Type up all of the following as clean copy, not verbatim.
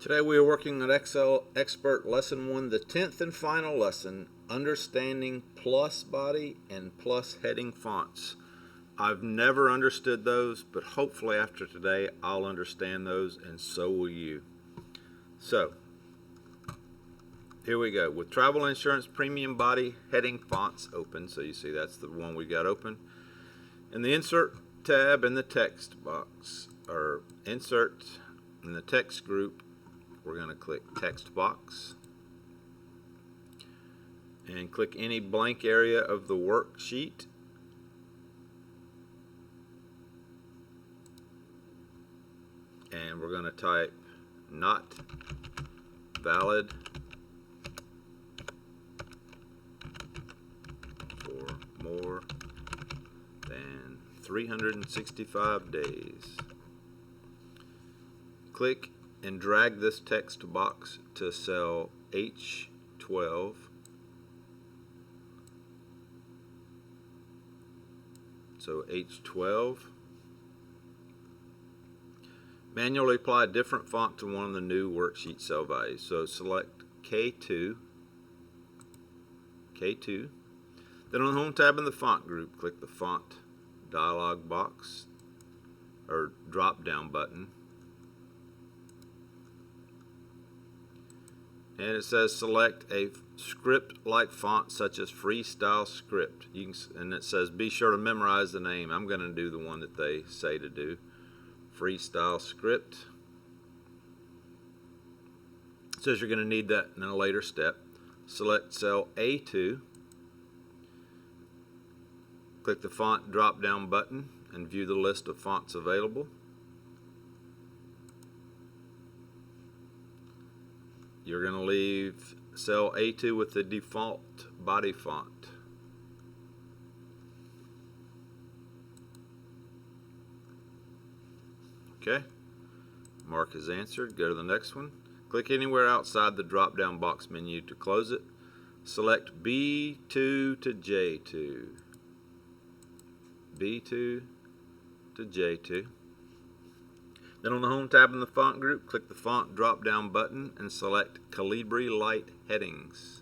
Today we are working on Excel Expert Lesson 1, the 10th and final lesson, understanding plus body and plus heading fonts. I've never understood those, but hopefully after today I'll understand those, and so will you. So, here we go. With travel insurance premium body heading fonts open, so you see that's the one we got open. In the Insert tab in the text box, or Insert in the text group, we're going to click Text Box and click any blank area of the worksheet. And we're going to type not valid for more than 365 days. Click and drag this text box to cell H12. So H12. Manually apply a different font to one of the new worksheet cell values. So select K2. Then on the Home tab in the Font group, click the Font dialog box or drop-down button. And it says select a script-like font such as Freestyle Script. And it says be sure to memorize the name. I'm going to do the one that they say to do. Freestyle Script. It says you're going to need that in a later step. Select cell A2. Click the Font drop-down button and view the list of fonts available. You're going to leave cell A2 with the default body font. Okay, mark as answered. Go to the next one. Click anywhere outside the drop-down box menu to close it. Select B2 to J2. B2 to J2. Then on the Home tab in the Font group, click the Font drop-down button and select Calibri Light Headings.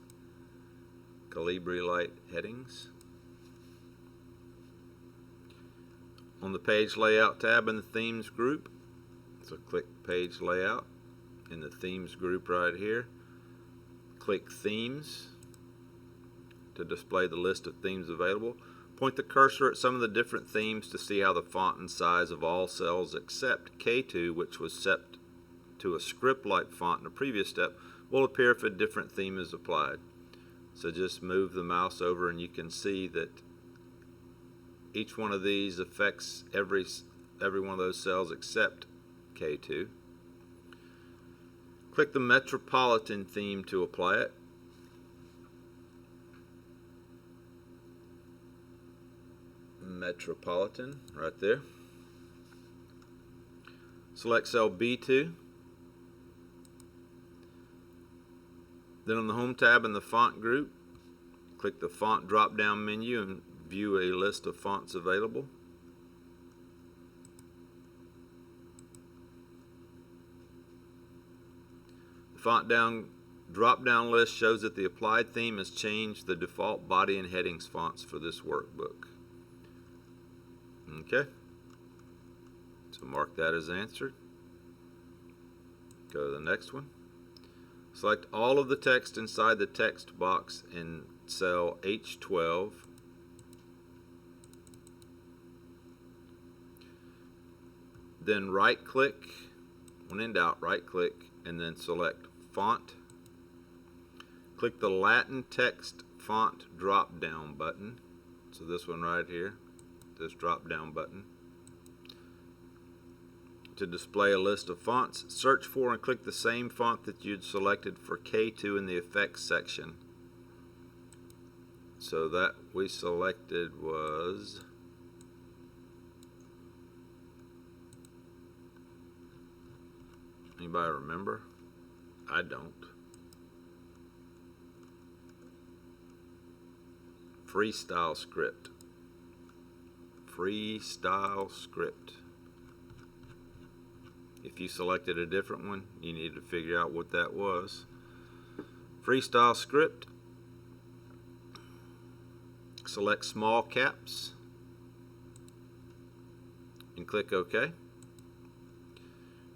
Calibri Light Headings. On the Page Layout tab in the Themes group, so click Page Layout in the Themes group right here. Click Themes to display the list of themes available. Point the cursor at some of the different themes to see how the font and size of all cells except K2, which was set to a script-like font in the previous step, will appear if a different theme is applied. So just move the mouse over and you can see that each one of these affects every one of those cells except K2. Click the Metropolitan theme to apply it. Metropolitan right there. Select cell B2. Then on the Home tab in the Font group, click the Font drop-down menu and view a list of fonts available. The font drop-down list shows that the applied theme has changed the default body and headings fonts for this workbook. Okay, so mark that as answered. Go to the next one. Select all of the text inside the text box in cell H12. Then right-click, when in doubt, right-click, and then select Font. Click the Latin Text Font drop-down button. So this one right here. This drop-down button. To display a list of fonts, search for and click the same font that you'd selected for K2 in the Effects section. So that we selected was anybody remember? I don't. Freestyle Script. Freestyle Script. If you selected a different one, you need to figure out what that was. Freestyle script. Select small caps and click OK.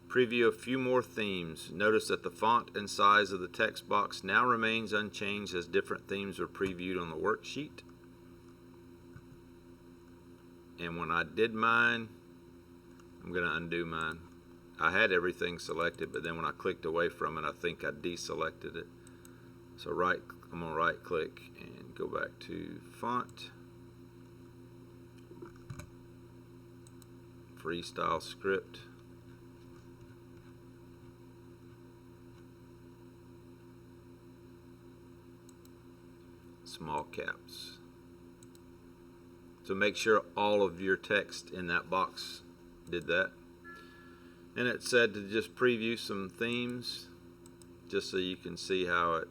Preview a few more themes. Notice that the font and size of the text box now remains unchanged as different themes are previewed on the worksheet. And when I did mine, I'm going to undo mine. I had everything selected, but then when I clicked away from it, I think I deselected it. So I'm going to right click and go back to font, freestyle script, small caps. So make sure all of your text in that box did that. And it said to just preview some themes just so you can see how it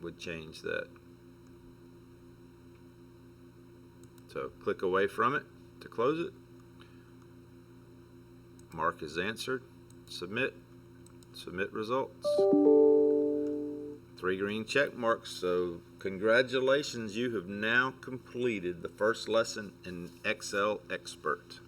would change that. So click away from it to close it. Mark is answered. Submit. Submit results. 3 green check marks. So congratulations, you have now completed the first lesson in Excel Expert.